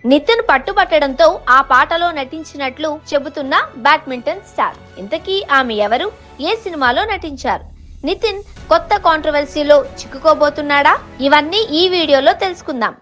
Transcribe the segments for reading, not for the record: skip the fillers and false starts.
నితిన్ పట్టుబట్టడంతో ఆ పాటలో నటించినట్లు చెబుతున్న బ్యాడ్మింటన్ స్టార్. ఇంతకీ ఆమె ఎవరు, ఏ సినిమాలో నటించారు? నితిన్ కొత్త కాంట్రవర్సీలో చిక్కుకోబోతున్నాడా? ఇవన్నీ ఈ వీడియోలో తెలుసుకుందాం.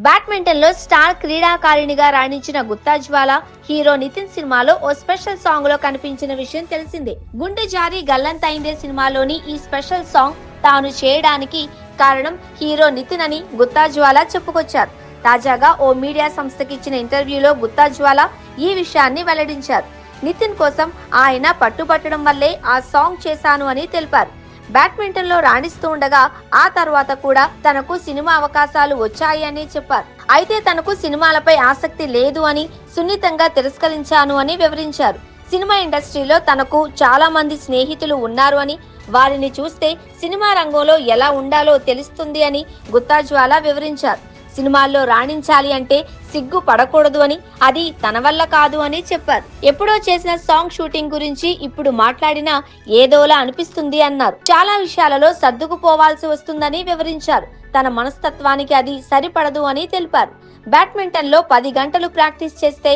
బ్యాడ్మింటన్ లో స్టార్ క్రీడాకారిణిగా రాణించిన గుత్తా జ్వాల హీరో నితిన్ సినిమాలో ఓ స్పెషల్ సాంగ్ లో కనిపించిన విషయం తెలిసిందే. గుండె జారి గల్లంతైందే సినిమాలోని ఈ స్పెషల్ సాంగ్ తాను చేయడానికి కారణం హీరో నితిన్ అని గుత్తా జ్వాల చెప్పుకొచ్చారు. తాజాగా ఓ మీడియా సంస్థకి ఇచ్చిన ఇంటర్వ్యూలో గుత్తా జ్వాల ఈ విషయాన్ని వెల్లడించారు. నితిన్ కోసం ఆయన పట్టుబట్టడం వల్లే ఆ సాంగ్ చేశాను అని తెలిపారు. బ్యాడ్మింటన్ లో రాణిస్తూ ఉండగా ఆ తర్వాత కూడా తనకు సినిమా అవకాశాలు వచ్చాయి అని చెప్పారు. అయితే తనకు సినిమాలపై ఆసక్తి లేదు అని, సున్నితంగా తిరస్కరించాను అని వివరించారు. సినిమా ఇండస్ట్రీలో తనకు చాలా మంది స్నేహితులు ఉన్నారు అని, వారిని చూస్తే సినిమా రంగంలో ఎలా ఉండాలో తెలుస్తుంది అని గుత్తా జ్వాల వివరించారు. సినిమాల్లో రాణించాలి అంటే సిగ్గు పడకూడదు అని, అది తన వల్ల కాదు అని చెప్పారు. ఎప్పుడో చేసిన సాంగ్ షూటింగ్ గురించి ఇప్పుడు మాట్లాడినా ఏదోలా అనిపిస్తుంది అన్నారు. చాలా విషయాలలో సర్దుకుపోవాల్సి వస్తుందని వివరించారు. తన మనస్తత్వానికి అది సరిపడదు అని తెలిపారు. బ్యాడ్మింటన్ లో 10 గంటలు ప్రాక్టీస్ చేస్తే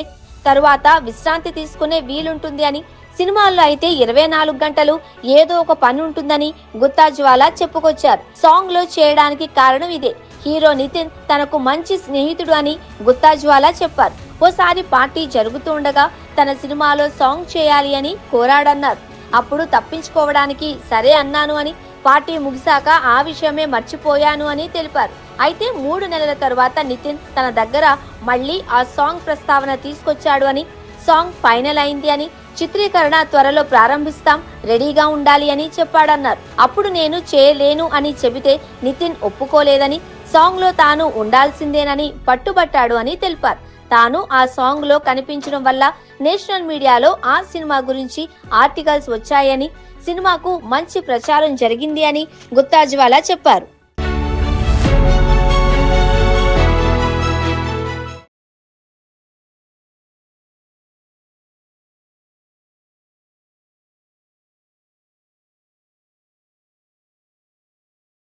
తరువాత విశ్రాంతి తీసుకునే వీలుంటుంది అని, సినిమాల్లో అయితే 24 గంటలు ఏదో ఒక పని ఉంటుందని గుత్తా జ్వాల చెప్పుకొచ్చారు. సాంగ్ లో చేయడానికి కారణం ఇదే. హీరో నితిన్ తనకు మంచి స్నేహితుడు అని గుత్తా జ్వాల చెప్పారు. ఓసారి పార్టీ జరుగుతూ ఉండగా తన సినిమాలో సాంగ్ చేయాలి అని కోరాడన్నారు. అప్పుడు తప్పించుకోవడానికి సరే అన్నాను అని, పార్టీ ముగిశాక ఆ విషయమే మర్చిపోయాను అని తెలిపారు. అయితే 3 నెలల తరువాత నితిన్ తన దగ్గర మళ్ళీ ఆ సాంగ్ ప్రస్తావన తీసుకొచ్చాడు అని, సాంగ్ ఫైనల్ అయింది అని, చిత్రీకరణ త్వరలో ప్రారంభిస్తాం, రెడీగా ఉండాలి అని చెప్పాడన్నారు. అప్పుడు నేను చేయలేను అని చెబితే నితిన్ ఒప్పుకోలేదని, సాంగ్ లో తాను ఉండాల్సిందేనని పట్టుబట్టాడు అని తెలిపారు. తాను ఆ సాంగ్ లో కనిపించడం వల్ల నేషనల్ మీడియాలో ఆ సినిమా గురించి ఆర్టికల్స్ వచ్చాయని, సినిమాకు మంచి ప్రచారం జరిగింది అని గుత్తా జ్వాల చెప్పారు.